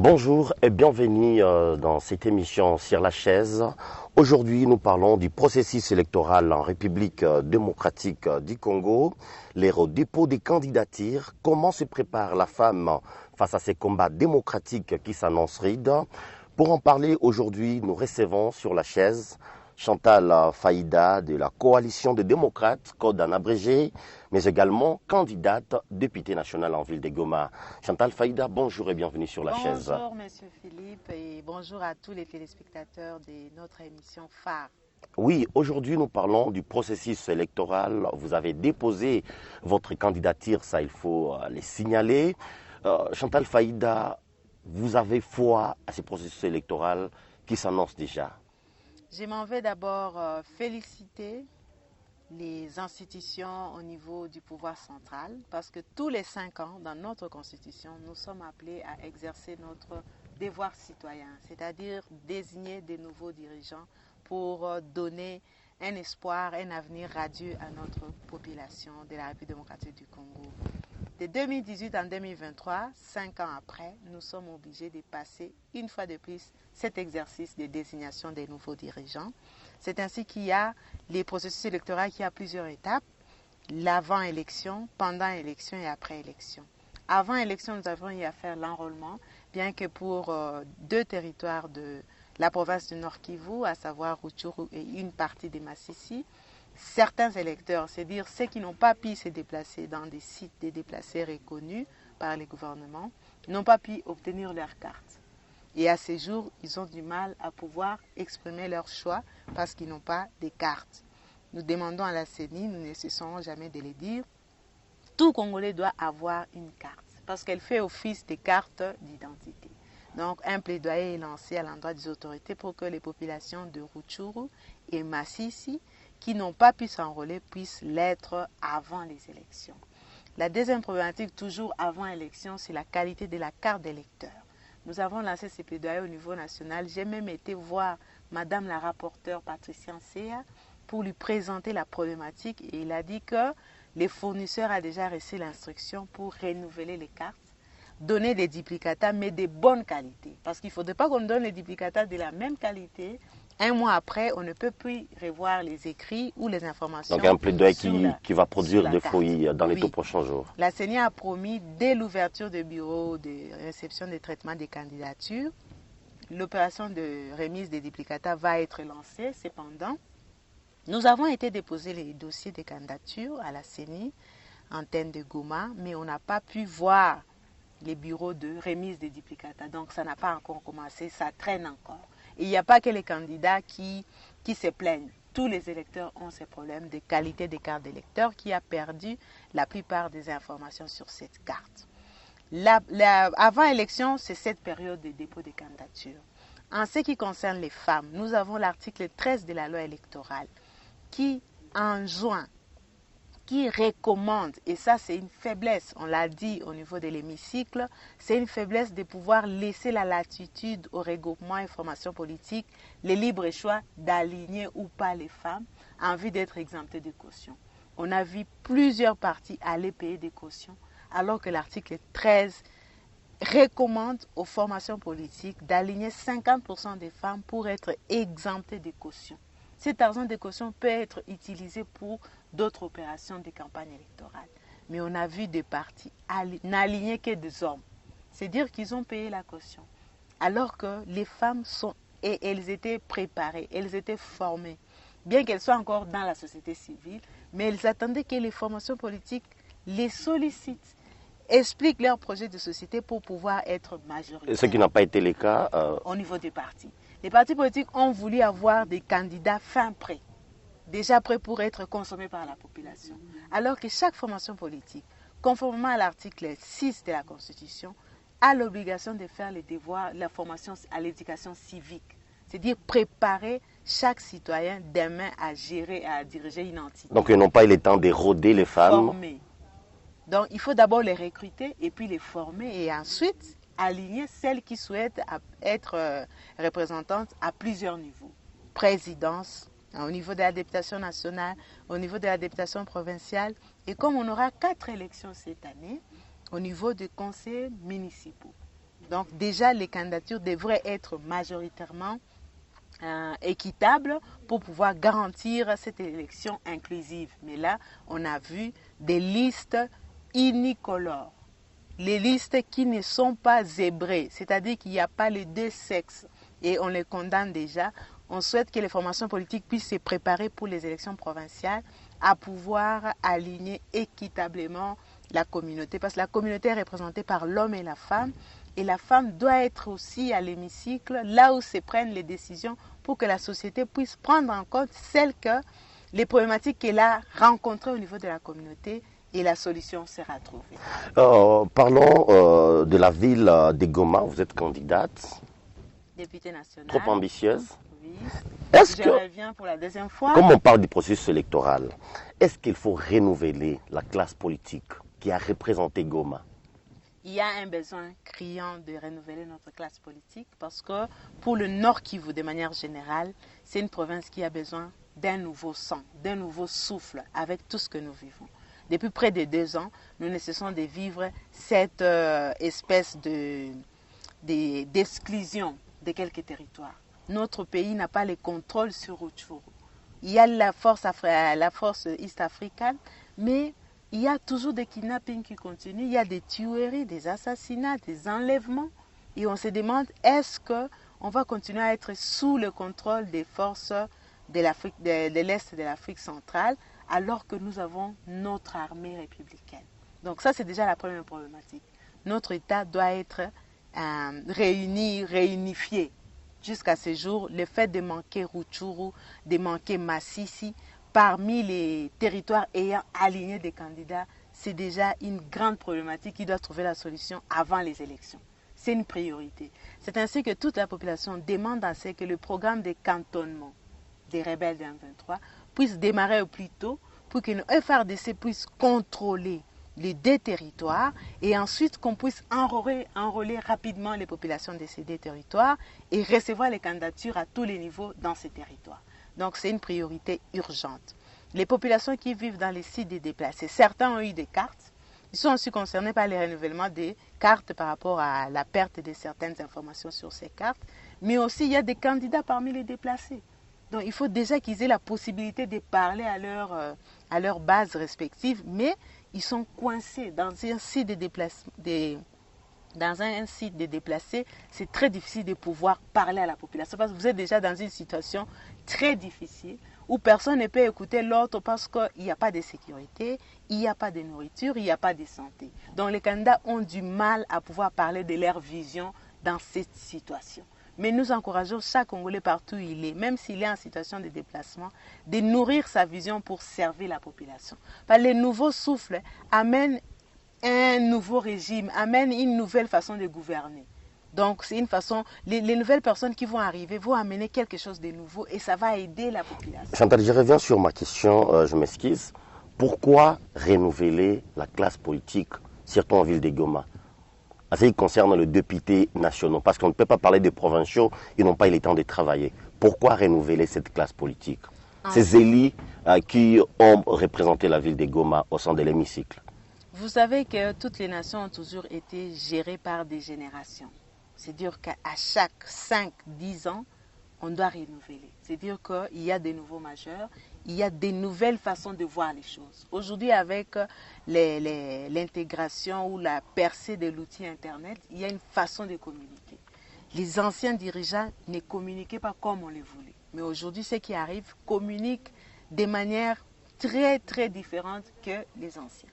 Bonjour et bienvenue dans cette émission Sur la chaise. Aujourd'hui, nous parlons du processus électoral en République démocratique du Congo, les dépôts des candidatures, comment se prépare la femme face à ces combats démocratiques qui s'annoncent rides. Pour en parler aujourd'hui, nous recevons sur la chaise Chantal Faïda de la coalition des démocrates, code en abrégé, mais également candidate députée nationale en ville de Goma. Chantal Faïda, bonjour et bienvenue sur la chaise. Bonjour Monsieur Philippe et bonjour à tous les téléspectateurs de notre émission phare. Oui, aujourd'hui nous parlons du processus électoral. Vous avez déposé votre candidature, ça il faut les signaler. Chantal Faïda, vous avez foi à ce processus électoral qui s'annonce déjà? Je m'en vais d'abord féliciter les institutions au niveau du pouvoir central parce que tous les 5 ans, dans notre constitution, nous sommes appelés à exercer notre devoir citoyen, c'est-à-dire désigner de nouveaux dirigeants pour donner un espoir, un avenir radieux à notre population de la République démocratique du Congo. De 2018 en 2023, 5 ans après, nous sommes obligés de passer une fois de plus cet exercice de désignation des nouveaux dirigeants. C'est ainsi qu'il y a les processus électoraux qui a plusieurs étapes, l'avant-élection, pendant-élection et après-élection. Avant élection, nous avons eu à faire l'enrôlement, bien que pour 2 territoires de la province du Nord Kivu, à savoir Rutshuru et une partie de Masisi, certains électeurs, c'est-à-dire ceux qui n'ont pas pu se déplacer dans des sites de déplacés reconnus par les gouvernements, n'ont pas pu obtenir leur carte. Et à ce jour, ils ont du mal à pouvoir exprimer leur choix parce qu'ils n'ont pas de carte. Nous demandons à la CENI, nous ne cesserons jamais de le dire, tout Congolais doit avoir une carte parce qu'elle fait office de carte d'identité. Donc un plaidoyer est lancé à l'endroit des autorités pour que les populations de Rutshuru et Masisi qui n'ont pas pu s'enrôler puissent l'être avant les élections. La deuxième problématique, toujours avant élection, c'est la qualité de la carte d'électeur. Nous avons lancé ces plaidoyers au niveau national. J'ai même été voir Madame la rapporteure Patricia Nsea pour lui présenter la problématique et il a dit que les fournisseurs ont déjà reçu l'instruction pour renouveler les cartes, donner des duplicata mais de bonne qualité. Parce qu'il ne faudrait pas qu'on donne les duplicata de la même qualité. Un mois après, on ne peut plus revoir les écrits ou les informations. Donc un plaidoyer qui va produire des fruits dans les tout prochains jours. La CENI a promis, dès l'ouverture des bureaux de réception des traitements des candidatures, l'opération de remise des duplicata va être lancée. Cependant, nous avons été déposer les dossiers de candidature à la CENI, antenne de Goma, mais on n'a pas pu voir les bureaux de remise des duplicata. Donc ça n'a pas encore commencé, ça traîne encore. Il n'y a pas que les candidats qui se plaignent. Tous les électeurs ont ces problèmes de qualité des cartes d'électeurs qui a perdu la plupart des informations sur cette carte. Avant élection, c'est cette période de dépôt de candidature. En ce qui concerne les femmes, nous avons l'article 13 de la loi électorale qui enjoint, qui recommande, et ça c'est une faiblesse, on l'a dit au niveau de l'hémicycle, c'est une faiblesse de pouvoir laisser la latitude au regroupement et formation politique, les libres choix d'aligner ou pas les femmes en vue d'être exemptées de caution. On a vu plusieurs partis aller payer des cautions, alors que l'article 13 recommande aux formations politiques d'aligner 50% des femmes pour être exemptées de caution. Cet argent de caution peut être utilisé pour d'autres opérations de campagne électorale. Mais on a vu des partis n'aligner que des hommes. C'est dire qu'ils ont payé la caution. Alors que les femmes elles étaient préparées, elles étaient formées. Bien qu'elles soient encore dans la société civile, mais elles attendaient que les formations politiques les sollicitent, expliquent leurs projets de société pour pouvoir être majoritaires. Ce qui n'a pas été le cas au niveau des partis. Les partis politiques ont voulu avoir des candidats fin prêts, déjà prêts pour être consommés par la population. Alors que chaque formation politique, conformément à l'article 6 de la Constitution, a l'obligation de faire les devoirs, la formation à l'éducation civique. C'est-à-dire préparer chaque citoyen demain à gérer, à diriger une entité. Donc ils n'ont pas eu le temps de rôder les femmes. Former. Donc il faut d'abord les recruter et puis les former et ensuite aligner celles qui souhaitent être représentantes à plusieurs niveaux. Présidence, au niveau de la députation nationale, au niveau de la députation provinciale. Et comme on aura 4 élections cette année, au niveau des conseils municipaux. Donc déjà, les candidatures devraient être majoritairement équitables pour pouvoir garantir cette élection inclusive. Mais là, on a vu des listes unicolores. Les listes qui ne sont pas zébrées, c'est-à-dire qu'il n'y a pas les deux sexes et on les condamne déjà. On souhaite que les formations politiques puissent se préparer pour les élections provinciales à pouvoir aligner équitablement la communauté, parce que la communauté est représentée par l'homme et la femme doit être aussi à l'hémicycle, là où se prennent les décisions pour que la société puisse prendre en compte les problématiques qu'elle a rencontrées au niveau de la communauté et la solution sera trouvée. Parlons de la ville de Goma, vous êtes candidate. Députée nationale. Trop ambitieuse. Oui. Je reviens pour la deuxième fois. Comme on parle du processus électoral, est-ce qu'il faut renouveler la classe politique qui a représenté Goma? Il y a un besoin criant de renouveler notre classe politique parce que pour le Nord Kivu, de manière générale, c'est une province qui a besoin d'un nouveau sang, d'un nouveau souffle avec tout ce que nous vivons. Depuis près de 2 ans, nous ne cessons de vivre cette espèce d'exclusion de quelques territoires. Notre pays n'a pas le contrôle sur Rutshuru. Il y a la force East africaine, mais il y a toujours des kidnappings qui continuent, il y a des tueries, des assassinats, des enlèvements. Et on se demande, est-ce qu'on va continuer à être sous le contrôle des forces de l'Est de l'Afrique centrale, alors que nous avons notre armée républicaine? Donc ça, c'est déjà la première problématique. Notre État doit être réunifié. Jusqu'à ce jour, le fait de manquer Rutshuru, de manquer Masisi, parmi les territoires ayant aligné des candidats, c'est déjà une grande problématique qui doit trouver la solution avant les élections. C'est une priorité. C'est ainsi que toute la population demande à ce que le programme de cantonnement des rebelles de M23 puisse démarrer au plus tôt pour que nos FRDC puissent contrôler les 2 territoires et ensuite qu'on puisse enrôler rapidement les populations de ces 2 territoires et recevoir les candidatures à tous les niveaux dans ces territoires. Donc c'est une priorité urgente. Les populations qui vivent dans les sites des déplacés, certains ont eu des cartes, ils sont aussi concernés par les renouvellements des cartes par rapport à la perte de certaines informations sur ces cartes, mais aussi il y a des candidats parmi les déplacés. Donc il faut déjà qu'ils aient la possibilité de parler à leur base respective, mais ils sont coincés dans un site de déplacés, c'est très difficile de pouvoir parler à la population parce que vous êtes déjà dans une situation très difficile où personne ne peut écouter l'autre parce qu'il n'y a pas de sécurité, il n'y a pas de nourriture, il n'y a pas de santé. Donc les candidats ont du mal à pouvoir parler de leur vision dans cette situation. Mais nous encourageons chaque Congolais partout où il est, même s'il est en situation de déplacement, de nourrir sa vision pour servir la population. Parce que les nouveaux souffles amènent un nouveau régime, amènent une nouvelle façon de gouverner. Donc c'est une façon, les nouvelles personnes qui vont arriver vont amener quelque chose de nouveau et ça va aider la population. Chantal, je reviens sur ma question, je m'excuse. Pourquoi renouveler la classe politique, surtout en ville de Goma? En ce qui concerne les députés nationaux, parce qu'on ne peut pas parler des provinciaux, ils n'ont pas eu le temps de travailler. Pourquoi renouveler cette classe politique? Ces élus qui ont représenté la ville de Goma au sein de l'hémicycle. Vous savez que toutes les nations ont toujours été gérées par des générations. C'est-à-dire qu'à chaque 5-10 ans, on doit renouveler. C'est-à-dire qu'il y a des nouveaux majeurs, il y a des nouvelles façons de voir les choses. Aujourd'hui, avec l'intégration ou la percée de l'outil Internet, il y a une façon de communiquer. Les anciens dirigeants ne communiquaient pas comme on le voulait. Mais aujourd'hui, ceux qui arrivent communiquent de manière très, très différente que les anciens.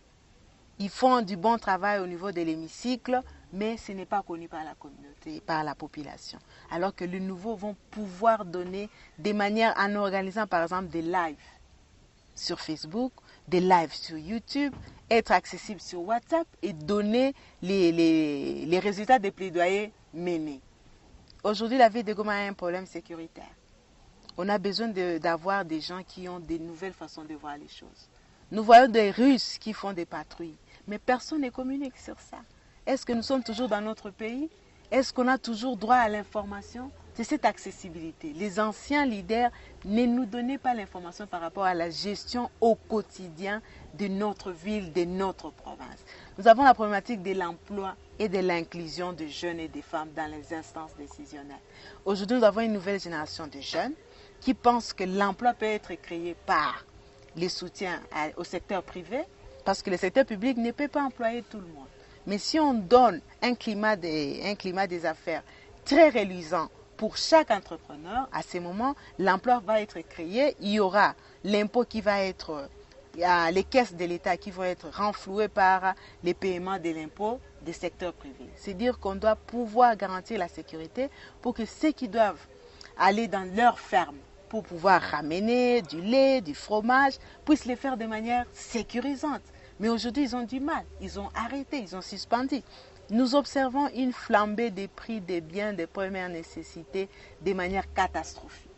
Ils font du bon travail au niveau de l'hémicycle, mais ce n'est pas connu par la communauté, par la population. Alors que les nouveaux vont pouvoir donner des manières en organisant par exemple des lives sur Facebook, des lives sur YouTube, être accessible sur WhatsApp et donner les résultats des plaidoyers menés. Aujourd'hui, la ville de Goma a un problème sécuritaire. On a besoin d'avoir des gens qui ont des nouvelles façons de voir les choses. Nous voyons des Russes qui font des patrouilles, mais personne ne communique sur ça. Est-ce que nous sommes toujours dans notre pays? Est-ce qu'on a toujours droit à l'information? c'est cette accessibilité. Les anciens leaders ne nous donnaient pas l'information par rapport à la gestion au quotidien de notre ville, de notre province. Nous avons la problématique de l'emploi et de l'inclusion de jeunes et de femmes dans les instances décisionnelles. Aujourd'hui, nous avons une nouvelle génération de jeunes qui pensent que l'emploi peut être créé par les soutiens au secteur privé, parce que le secteur public ne peut pas employer tout le monde. Mais si on donne un climat des affaires très reluisant pour chaque entrepreneur, à ce moment, l'emploi va être créé, il y aura l'impôt qui va être, les caisses de l'État qui vont être renflouées par les paiements de l'impôt des secteurs privés. C'est dire qu'on doit pouvoir garantir la sécurité pour que ceux qui doivent aller dans leur ferme pour pouvoir ramener du lait, du fromage, puissent le faire de manière sécurisante. Mais aujourd'hui, ils ont du mal, ils ont arrêté, ils ont suspendu. Nous observons une flambée des prix des biens de première nécessité de manière catastrophique.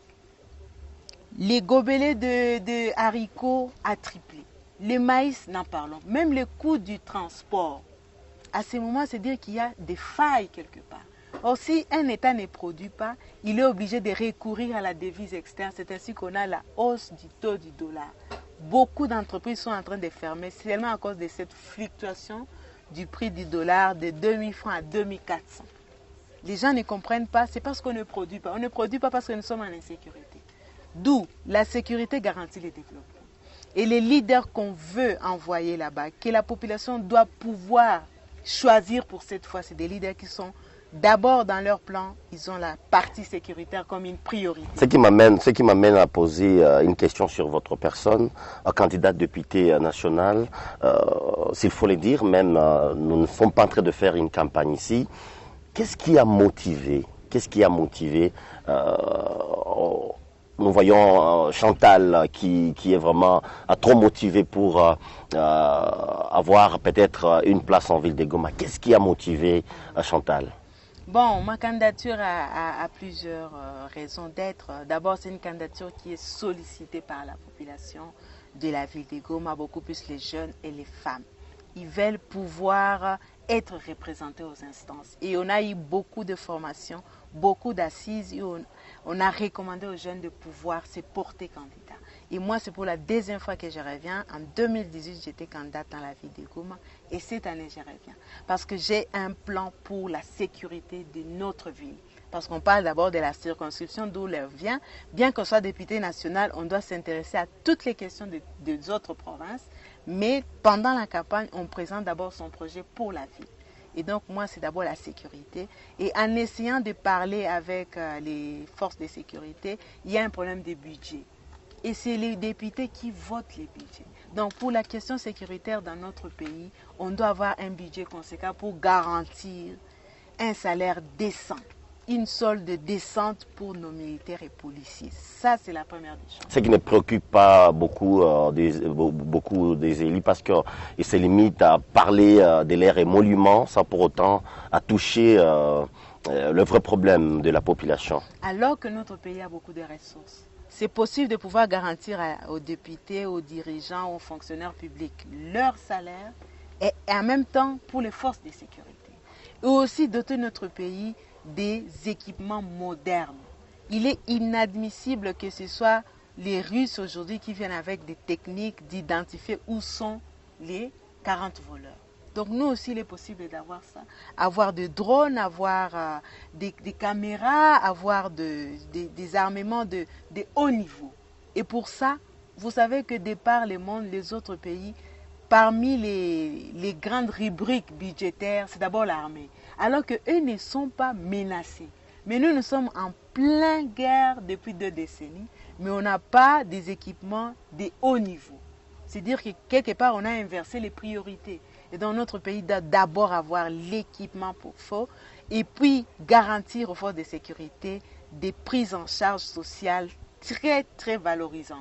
Les gobelets de haricots a triplé. Le maïs, n'en parlons. Même le coût du transport. À ce moment, c'est dire qu'il y a des failles quelque part. Or, si un État ne produit pas, il est obligé de recourir à la devise externe. C'est ainsi qu'on a la hausse du taux du dollar. Beaucoup d'entreprises sont en train de fermer seulement à cause de cette fluctuation du prix du dollar de 2000 francs à 2400. Les gens ne comprennent pas, c'est parce qu'on ne produit pas. On ne produit pas parce que nous sommes en insécurité. D'où la sécurité garantit le développement. Et les leaders qu'on veut envoyer là-bas, que la population doit pouvoir choisir pour cette fois, c'est des leaders qui sont d'abord dans leur plan, ils ont la partie sécuritaire comme une priorité. Ce qui m'amène à poser une question sur votre personne, candidate député nationale. S'il faut le dire, même nous ne sommes pas en train de faire une campagne ici. Qu'est-ce qui a motivé nous voyons Chantal qui est vraiment trop motivée pour avoir peut-être une place en ville de Goma. Qu'est-ce qui a motivé Chantal? Bon, ma candidature a plusieurs raisons d'être. D'abord, c'est une candidature qui est sollicitée par la population de la ville de Goma, beaucoup plus les jeunes et les femmes. Ils veulent pouvoir être représentés aux instances. Et on a eu beaucoup de formations, beaucoup d'assises et on a recommandé aux jeunes de pouvoir se porter candidat. Et moi, c'est pour la deuxième fois que je reviens. En 2018, j'étais candidate dans la ville de Goma. Et cette année, je reviens. Parce que j'ai un plan pour la sécurité de notre ville. Parce qu'on parle d'abord de la circonscription d'où l'heure vient. Bien qu'on soit député national, on doit s'intéresser à toutes les questions des autres provinces. Mais pendant la campagne, on présente d'abord son projet pour la ville. Et donc, moi, c'est d'abord la sécurité. Et en essayant de parler avec les forces de sécurité, il y a un problème de budget. Et c'est les députés qui votent les budgets. Donc, pour la question sécuritaire dans notre pays, on doit avoir un budget conséquent pour garantir un salaire décent, une solde décente pour nos militaires et policiers. Ça, c'est la première des choses. Ce qui ne préoccupe pas beaucoup des élus parce qu'ils se limitent à parler de leur émolument sans pour autant à toucher le vrai problème de la population. Alors que notre pays a beaucoup de ressources, c'est possible de pouvoir garantir aux députés, aux dirigeants, aux fonctionnaires publics leur salaire et en même temps pour les forces de sécurité. Et aussi doter notre pays des équipements modernes. Il est inadmissible que ce soit les Russes aujourd'hui qui viennent avec des techniques d'identifier où sont les 40 voleurs. Donc nous aussi, il est possible d'avoir ça. Avoir des drones, avoir des caméras, avoir des armements de haut niveau. Et pour ça, vous savez que de par le monde, les autres pays, parmi les grandes rubriques budgétaires, c'est d'abord l'armée. Alors qu'eux ne sont pas menacés. Mais nous sommes en pleine guerre depuis 2 décennies, mais on n'a pas des équipements de haut niveau. C'est-à-dire que quelque part, on a inversé les priorités. Et dans notre pays, d'abord avoir l'équipement pour faux et puis garantir aux forces de sécurité des prises en charge sociales très, très valorisantes.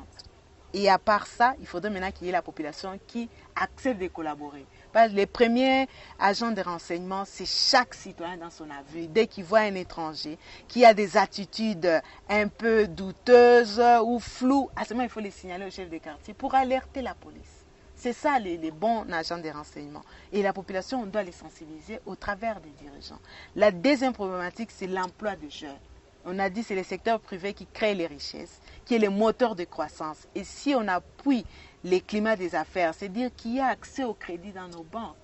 Et à part ça, il faudrait maintenant qu'il y ait la population qui accepte de collaborer. Parce que les premiers agents de renseignement, c'est chaque citoyen dans son avis. Dès qu'il voit un étranger qui a des attitudes un peu douteuses ou floues, à ce moment, il faut les signaler au chef de quartier pour alerter la police. C'est ça les bons agents de renseignement. Et la population, on doit les sensibiliser au travers des dirigeants. La deuxième problématique, c'est l'emploi des jeunes. On a dit que c'est le secteur privé qui crée les richesses, qui est le moteur de croissance. Et si on appuie les climats des affaires, c'est-à-dire qu'il y a accès au crédit dans nos banques,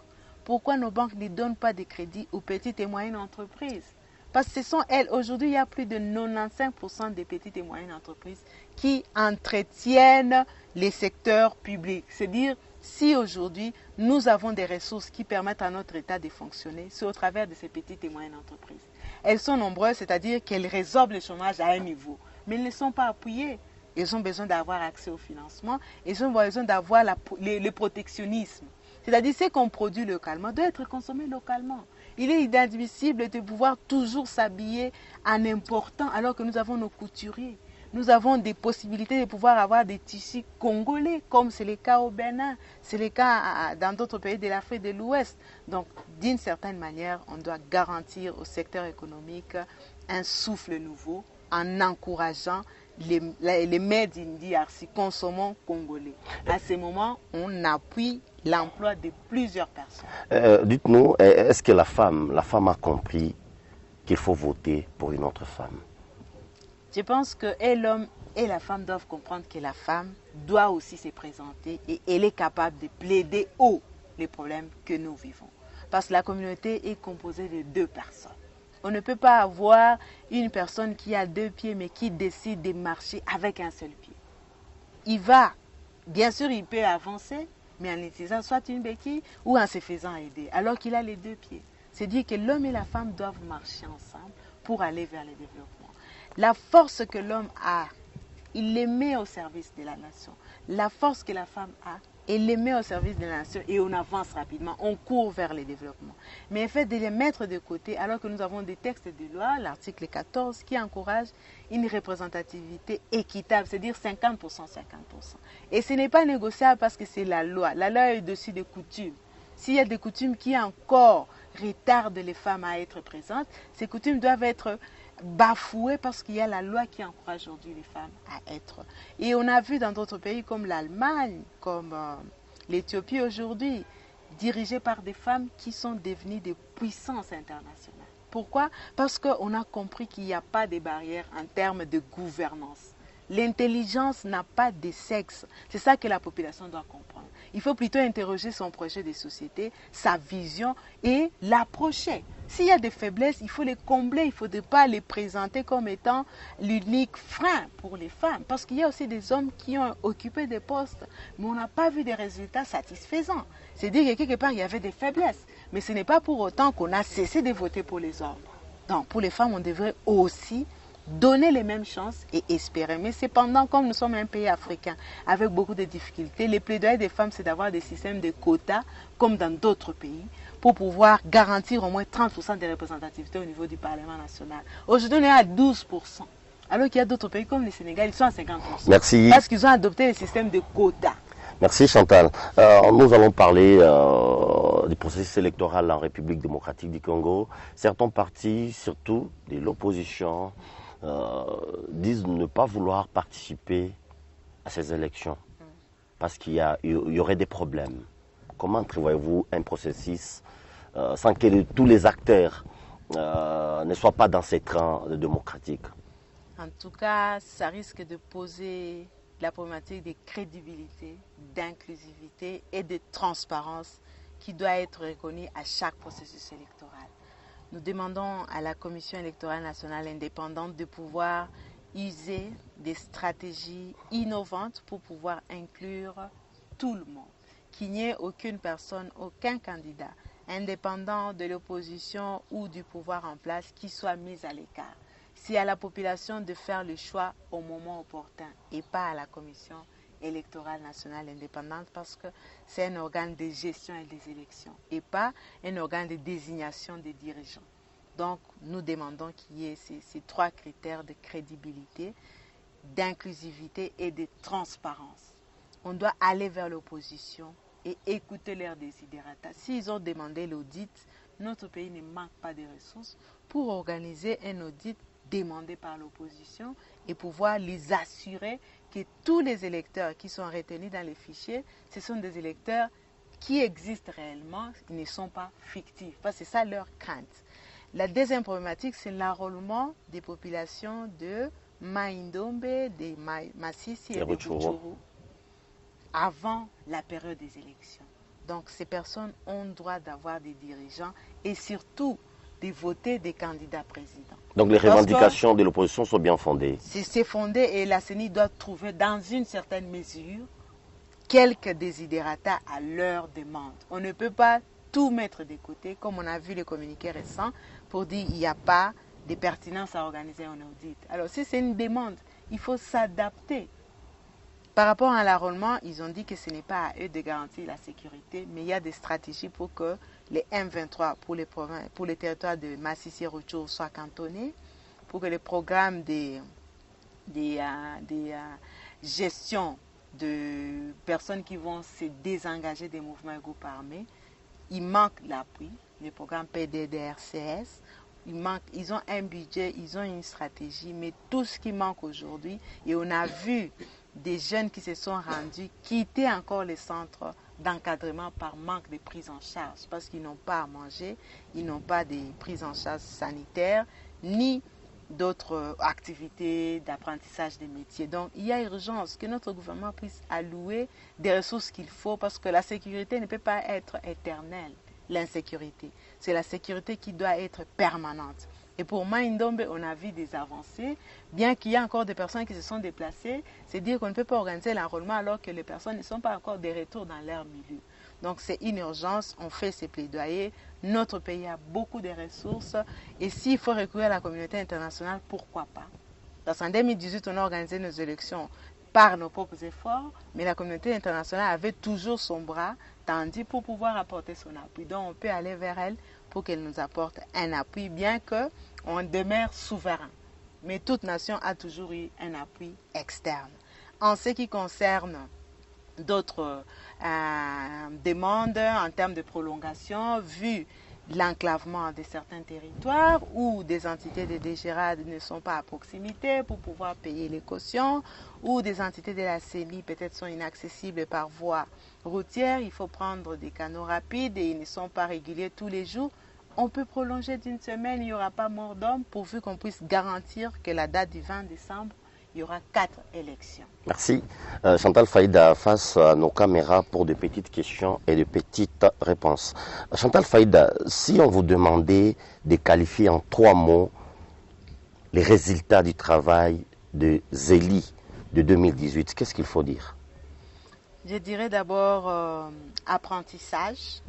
pourquoi nos banques ne donnent pas de crédit aux petites et moyennes entreprises? Parce que ce sont elles, aujourd'hui, il y a plus de 95% des petites et moyennes entreprises qui entretiennent les secteurs publics. C'est-à-dire, si aujourd'hui, nous avons des ressources qui permettent à notre État de fonctionner, c'est au travers de ces petites et moyennes entreprises. Elles sont nombreuses, c'est-à-dire qu'elles résorbent le chômage à un niveau, mais elles ne sont pas appuyées. Elles ont besoin d'avoir accès au financement, elles ont besoin d'avoir le protectionnisme. C'est-à-dire que ce qu'on produit localement doit être consommé localement. Il est inadmissible de pouvoir toujours s'habiller en important alors que nous avons nos couturiers. Nous avons des possibilités de pouvoir avoir des tissus congolais, comme c'est le cas au Bénin, c'est le cas dans d'autres pays de l'Afrique de l'Ouest. Donc, d'une certaine manière, on doit garantir au secteur économique un souffle nouveau en encourageant les made in DRC, consommons congolais. À ce moment, on appuie l'emploi de plusieurs personnes. Dites-nous, est-ce que la femme a compris qu'il faut voter pour une autre femme? Je pense que et l'homme et la femme doivent comprendre que la femme doit aussi se présenter et elle est capable de plaider haut les problèmes que nous vivons. Parce que la communauté est composée de deux personnes. On ne peut pas avoir une personne qui a deux pieds mais qui décide de marcher avec un seul pied. Il va, bien sûr, il peut avancer, mais en utilisant soit une béquille ou en se faisant aider, alors qu'il a les deux pieds. C'est dire que l'homme et la femme doivent marcher ensemble pour aller vers le développement. La force que l'homme a, il les met au service de la nation. La force que la femme a, elle les met au service de la nation et on avance rapidement, on court vers le développement. Mais le fait de les mettre de côté, alors que nous avons des textes de loi, l'article 14, qui encourage une représentativité équitable, c'est-à-dire 50%, 50%. Et ce n'est pas négociable parce que c'est la loi. La loi est au-dessus des coutumes. S'il y a des coutumes qui encore retardent les femmes à être présentes, ces coutumes doivent être bafouées parce qu'il y a la loi qui encourage aujourd'hui les femmes à être. Et on a vu dans d'autres pays comme l'Allemagne, comme l'Éthiopie aujourd'hui, dirigées par des femmes qui sont devenues des puissances internationales. Pourquoi? Parce qu'on a compris qu'il n'y a pas de barrières en termes de gouvernance. L'intelligence n'a pas de sexe. C'est ça que la population doit comprendre. Il faut plutôt interroger son projet de société, sa vision et l'approcher. S'il y a des faiblesses, il faut les combler. Il ne faut pas les présenter comme étant l'unique frein pour les femmes. Parce qu'il y a aussi des hommes qui ont occupé des postes, mais on n'a pas vu des résultats satisfaisants. C'est-à-dire que quelque part, il y avait des faiblesses. Mais ce n'est pas pour autant qu'on a cessé de voter pour les hommes. Donc, pour les femmes, on devrait aussi donner les mêmes chances et espérer. Mais cependant, comme nous sommes un pays africain avec beaucoup de difficultés, les plaidoyers des femmes, c'est d'avoir des systèmes de quotas comme dans d'autres pays pour pouvoir garantir au moins 30% de représentativité au niveau du Parlement national. Aujourd'hui, on est à 12%. Alors qu'il y a d'autres pays comme le Sénégal, ils sont à 50%. Merci. Parce qu'ils ont adopté le système de quotas. Merci Chantal. Nous allons parler du processus électoral en République démocratique du Congo. Certains partis, surtout de l'opposition, disent ne pas vouloir participer à ces élections parce qu'il y aurait des problèmes. Comment prévoyez-vous un processus sans que tous les acteurs ne soient pas dans ces trains démocratiques? En tout cas, ça risque de poser la problématique de crédibilité, d'inclusivité et de transparence qui doit être reconnue à chaque processus électoral. Nous demandons à la Commission électorale nationale indépendante de pouvoir user des stratégies innovantes pour pouvoir inclure tout le monde, qu'il n'y ait aucune personne, aucun candidat, indépendant de l'opposition ou du pouvoir en place, qui soit mis à l'écart. C'est à la population de faire le choix au moment opportun et pas à la Commission électorale nationale indépendante parce que c'est un organe de gestion et des élections et pas un organe de désignation des dirigeants. Donc, nous demandons qu'il y ait ces trois critères de crédibilité, d'inclusivité et de transparence. On doit aller vers l'opposition et écouter leurs desiderata. S'ils ont demandé l'audit, notre pays ne manque pas de ressources pour organiser un audit demandé par l'opposition et pouvoir les assurer que tous les électeurs qui sont retenus dans les fichiers, ce sont des électeurs qui existent réellement, ils ne sont pas fictifs. Parce que c'est ça leur crainte. La deuxième problématique, c'est l'enrôlement des populations de Mai-Ndombe, de Masisi et de Rutshuru avant la période des élections. Donc ces personnes ont le droit d'avoir des dirigeants et surtout de voter des candidats présidents. Donc les revendications de l'opposition sont bien fondées. C'est fondé et la CENI doit trouver dans une certaine mesure quelques désidérata à leur demande. On ne peut pas tout mettre de côté, comme on a vu les communiqués récents, pour dire qu'il n'y a pas de pertinence à organiser un audit. Alors si c'est une demande, il faut s'adapter. Par rapport à l'enrôlement, ils ont dit que ce n'est pas à eux de garantir la sécurité, mais il y a des stratégies pour que les M23 pour les territoires de Masisi et Rutshuru soient cantonnés, pour que les programmes des gestion de personnes qui vont se désengager des mouvements et groupes armés, il manque l'appui, les programmes PDDRCS, ils ont un budget, ils ont une stratégie, mais tout ce qui manque aujourd'hui, et on a vu des jeunes qui se sont rendus quitter encore les centres d'encadrement par manque de prise en charge, parce qu'ils n'ont pas à manger, ils n'ont pas de prise en charge sanitaire, ni d'autres activités d'apprentissage des métiers. Donc, il y a urgence que notre gouvernement puisse allouer des ressources qu'il faut parce que la sécurité ne peut pas être éternelle, l'insécurité. C'est la sécurité qui doit être permanente. Et pour Mai-Ndombe, on a vu des avancées, bien qu'il y ait encore des personnes qui se sont déplacées, c'est dire qu'on ne peut pas organiser l'enrôlement alors que les personnes ne sont pas encore de retour dans leur milieu. Donc c'est une urgence, on fait ces plaidoyers. Notre pays a beaucoup de ressources et s'il faut recourir à la communauté internationale, pourquoi pas? Parce qu'en 2018, on a organisé nos élections par nos propres efforts, mais la communauté internationale avait toujours son bras tendu pour pouvoir apporter son appui. Donc on peut aller vers elle pour qu'elle nous apporte un appui, bien qu'on demeure souverain. Mais toute nation a toujours eu un appui externe. En ce qui concerne d'autres demandes en termes de prolongation, vu l'enclavement de certains territoires où des entités de DGRAD ne sont pas à proximité pour pouvoir payer les cautions, où des entités de la CENI peut-être sont inaccessibles par voie routière, il faut prendre des canaux rapides et ils ne sont pas réguliers tous les jours. On peut prolonger d'une semaine, il n'y aura pas mort d'homme, pourvu qu'on puisse garantir que la date du 20 décembre, il y aura 4 élections. Merci. Chantal Faïda, face à nos caméras pour de petites questions et de petites réponses. Chantal Faïda, si on vous demandait de qualifier en 3 mots les résultats du travail de Zélie de 2018, qu'est-ce qu'il faut dire? Je dirais d'abord apprentissage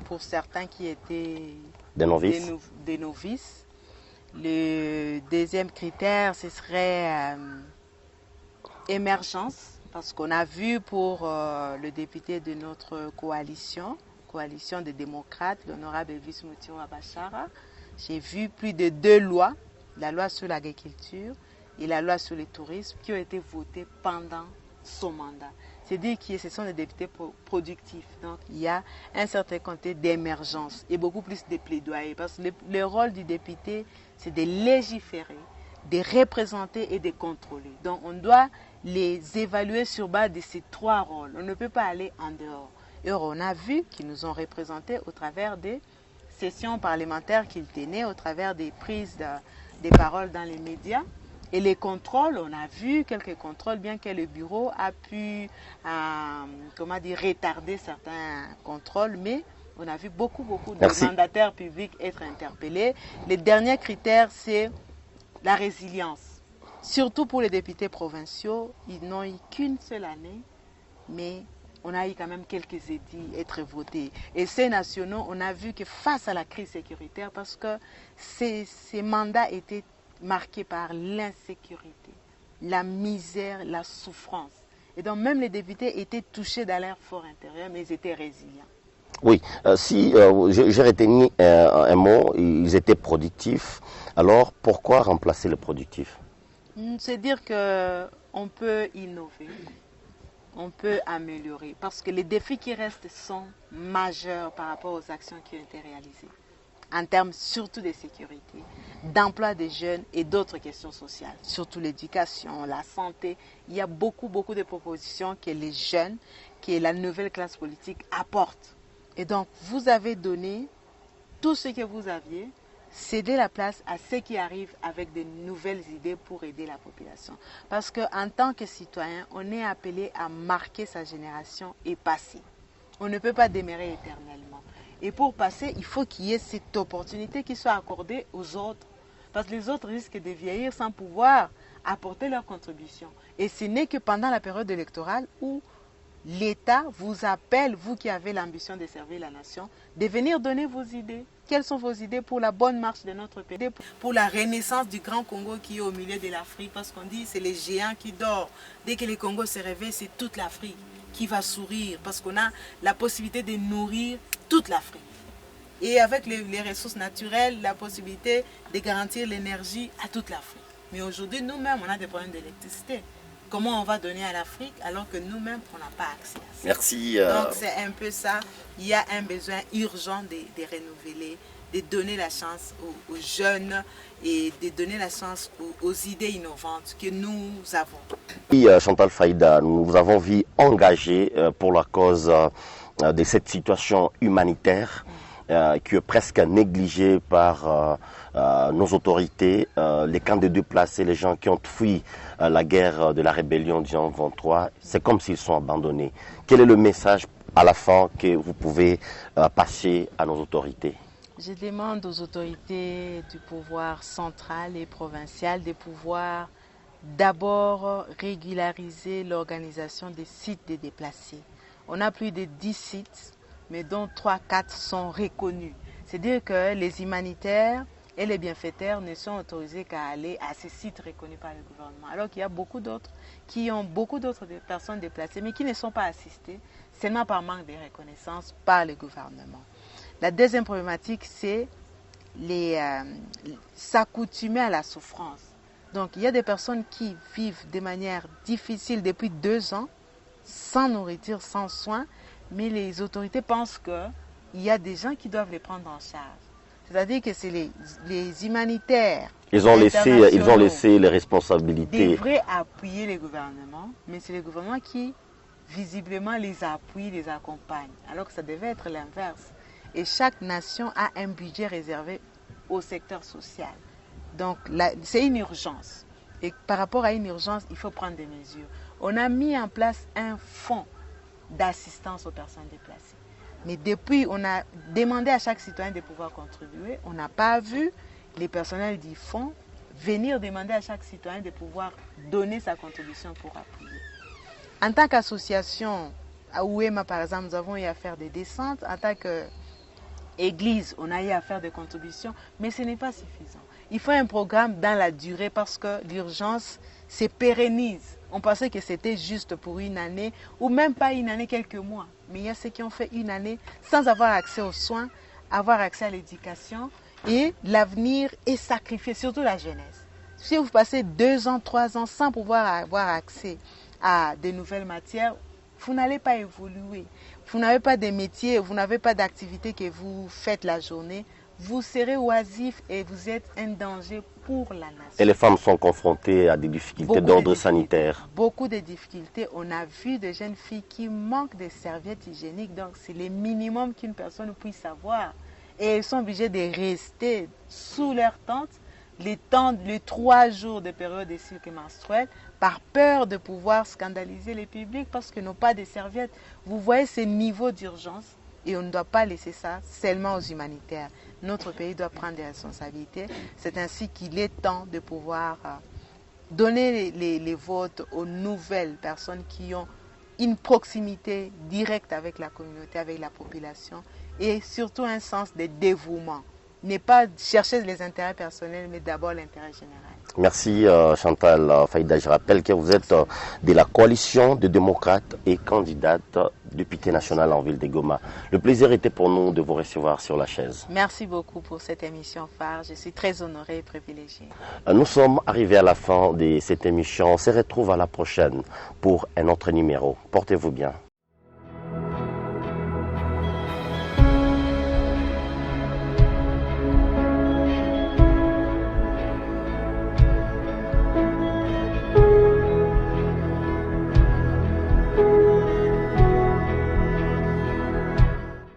pour certains qui étaient des novices. Des novices. Le deuxième critère, ce serait émergence, parce qu'on a vu pour le député de notre coalition des démocrates, l'honorable Elvis Moutiro Abachara, j'ai vu plus de 2 lois, la loi sur l'agriculture et la loi sur le tourisme, qui ont été votées pendant son mandat. C'est-à-dire que ce sont des députés productifs. Donc, il y a un certain côté d'émergence et beaucoup plus de plaidoyer. Parce que le rôle du député, c'est de légiférer, de représenter et de contrôler. Donc, on doit les évaluer sur base de ces 3 rôles. On ne peut pas aller en dehors. Et on a vu qu'ils nous ont représentés au travers des sessions parlementaires qu'ils tenaient, au travers des prises de parole dans les médias. Et les contrôles, on a vu quelques contrôles, bien que le bureau a pu retarder certains contrôles, mais on a vu beaucoup de mandataires publics être interpellés. Le dernier critère, c'est la résilience. Surtout pour les députés provinciaux, ils n'ont eu qu'une seule année, mais on a eu quand même quelques édits être votés. Et ces nationaux, on a vu que face à la crise sécuritaire, parce que ces mandats étaient marqués par l'insécurité, la misère, la souffrance. Et donc même les députés étaient touchés dans leur fort intérieur, mais ils étaient résilients. Oui, si j'ai retenu un mot, ils étaient productifs. Alors pourquoi remplacer le productif? C'est dire qu'on peut innover, on peut améliorer, parce que les défis qui restent sont majeurs par rapport aux actions qui ont été réalisées, en termes surtout de sécurité, d'emploi des jeunes et d'autres questions sociales, surtout l'éducation, la santé. Il y a beaucoup de propositions que les jeunes, que la nouvelle classe politique apporte. Et donc, vous avez donné tout ce que vous aviez, céder la place à ceux qui arrivent avec de nouvelles idées pour aider la population. Parce qu'en tant que citoyen, on est appelé à marquer sa génération et passer. On ne peut pas demeurer éternellement. Et pour passer, il faut qu'il y ait cette opportunité qui soit accordée aux autres. Parce que les autres risquent de vieillir sans pouvoir apporter leur contribution. Et ce n'est que pendant la période électorale où l'État vous appelle, vous qui avez l'ambition de servir la nation, de venir donner vos idées. Quelles sont vos idées pour la bonne marche de notre pays, pour la renaissance du Grand Congo qui est au milieu de l'Afrique? Parce qu'on dit que c'est les géants qui dorment. Dès que le Congo se réveille, c'est toute l'Afrique qui va sourire. Parce qu'on a la possibilité de nourrir toute l'Afrique. Et avec les ressources naturelles, la possibilité de garantir l'énergie à toute l'Afrique. Mais aujourd'hui, nous-mêmes, on a des problèmes d'électricité. Comment on va donner à l'Afrique alors que nous-mêmes, on n'a pas accès à ça? Merci. Donc c'est un peu ça. Il y a un besoin urgent de renouveler, de donner la chance aux jeunes et de donner la chance aux idées innovantes que nous avons. Et Chantal Faïda, nous vous avons vu engagée pour la cause de cette situation humanitaire qui est presque négligée par nos autorités, les camps de déplacés, les gens qui ont fui la guerre de la rébellion du 23, c'est comme s'ils sont abandonnés. Quel est le message à la fin que vous pouvez passer à nos autorités? Je demande aux autorités du pouvoir central et provincial de pouvoir d'abord régulariser l'organisation des sites des déplacés. On a plus de 10 sites, mais dont 3-4 sont reconnus. C'est-à-dire que les humanitaires et les bienfaiteurs ne sont autorisés qu'à aller à ces sites reconnus par le gouvernement. Alors qu'il y a beaucoup d'autres qui ont beaucoup d'autres personnes déplacées, mais qui ne sont pas assistées, seulement par manque de reconnaissance par le gouvernement. La deuxième problématique, c'est s'accoutumer à la souffrance. Donc, il y a des personnes qui vivent de manière difficile depuis 2 ans, sans nourriture, sans soins, mais les autorités pensent qu'il y a des gens qui doivent les prendre en charge. C'est-à-dire que c'est les humanitaires. Ils ont laissé les responsabilités. Devraient appuyer les gouvernements, mais c'est les gouvernements qui, visiblement, les appuient, les accompagnent. Alors que ça devait être l'inverse. Et chaque nation a un budget réservé au secteur social. Donc, c'est une urgence. Et par rapport à une urgence, il faut prendre des mesures. On a mis en place un fonds d'assistance aux personnes déplacées. Mais depuis, on a demandé à chaque citoyen de pouvoir contribuer. On n'a pas vu les personnels du fonds venir demander à chaque citoyen de pouvoir donner sa contribution pour appuyer. En tant qu'association, à Ouema par exemple, nous avons eu à faire des descentes. En tant qu'église, on a eu à faire des contributions, mais ce n'est pas suffisant. Il faut un programme dans la durée parce que l'urgence se pérennise. On pensait que c'était juste pour une année, ou même pas une année, quelques mois. Mais il y a ceux qui ont fait une année sans avoir accès aux soins, avoir accès à l'éducation, et l'avenir est sacrifié, surtout la jeunesse. Si vous passez 2 ans, 3 ans sans pouvoir avoir accès à de nouvelles matières, vous n'allez pas évoluer. Vous n'avez pas de métier, vous n'avez pas d'activité que vous faites la journée. Vous serez oisif et vous êtes un danger pour la nation. Et les femmes sont confrontées à des difficultés d'ordre sanitaire. Beaucoup de difficultés. On a vu des jeunes filles qui manquent de serviettes hygiéniques. Donc, c'est le minimum qu'une personne puisse avoir. Et elles sont obligées de rester sous leur tente les 3 jours de période de cycle menstruel par peur de pouvoir scandaliser le public parce qu'ils n'ont pas de serviettes. Vous voyez ce niveau d'urgence et on ne doit pas laisser ça seulement aux humanitaires. Notre pays doit prendre des responsabilités. C'est ainsi qu'il est temps de pouvoir donner les votes aux nouvelles personnes qui ont une proximité directe avec la communauté, avec la population et surtout un sens de dévouement. Ne pas chercher les intérêts personnels, mais d'abord l'intérêt général. Merci Chantal Faïda. Je rappelle que vous êtes de la coalition des démocrates et candidate députée nationale en ville de Goma. Le plaisir était pour nous de vous recevoir sur la chaise. Merci beaucoup pour cette émission phare. Je suis très honorée et privilégiée. Nous sommes arrivés à la fin de cette émission. On se retrouve à la prochaine pour un autre numéro. Portez-vous bien.